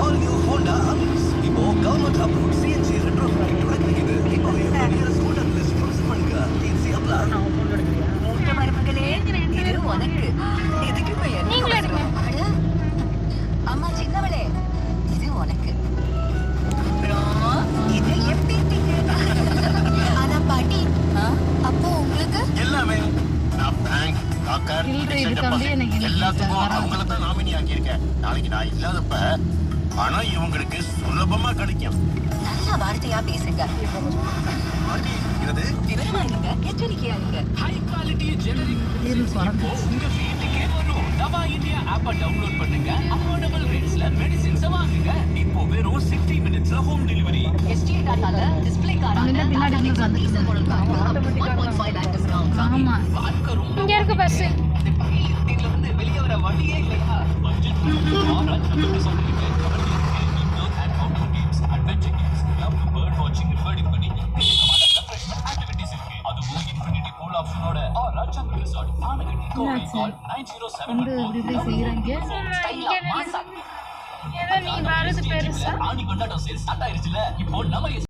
all new Honda Amaze. இப்போ government approved CNG retrofit கிடைக்குது. இப்போ nearest Honda list browse பண்ணுங்க. TNC apply. மூத்த மருமகளே, இது உனக்கு. எதுக்கு பெயர்? நீங்களே எடுங்க. அட, அம்மா சின்னவளே, இது உனக்கு. அப்புறம் இது எப்படி இருக்கீங்க? ஆனா பாட்டி, அப்போ உங்களுக்கு எல்லாமே நான் பேங்க் லாக்கர் எல்லாத்துக்கும் அவங்கள தான் நாமினி ஆக்கியிருக்கேன். நாளைக்கு நான் இல்லாதப்ப பணம் இவங்களுக்கு சுலபமா கிடைக்கும். நல்ல வார்த்தையா பேசுங்க. பாட்டி, என்னது? விவரமா இருங்க, எச்சரிக்கையா இருங்க. ஹை குவாலிட்டி ஜெனரிக் இப்போ உங்க வீட்டுக்கே வரும். நவா இந்தியா ஆப்பை டவுன்லோட் பண்ணுங்க. அஃபோர்டபிள் ரேட்ஸ்ல மெடிசின்ஸ் வாங்குங்க. இப்போ வெறும் 60 மினிட்ஸ்ல ஹோம் டெலிவரி. STI டாட்டால டிஸ்ப்ளே கார்டான பின்னாடி diesel model car 1.5 lakh discount. ஆமா வாழ்க்கை ரொம்ப இங்க இருக்கு பஸ். இந்த பகையில் இருந்தீங்கல இருந்து வெளியே வர வழியே இல்லையா? பட்ஜெட் ஆரா சொல்றீங்க. adventure games, love to bird watching, birding பண்ணி எக்கச்சக்கமான refreshment activities இருக்கு. அதுவும் infinity pool option-ஓட Aura Jungle Resort, Anaikatti, Kovai, call 9071 ஸ்டைலா மாசா. ஏதோ நீ வரது பெருசா ஆனி கொண்டாட்டம் சேல் ஸ்டார்ட் ஆயிருச்சுல. இப்போ நம்ம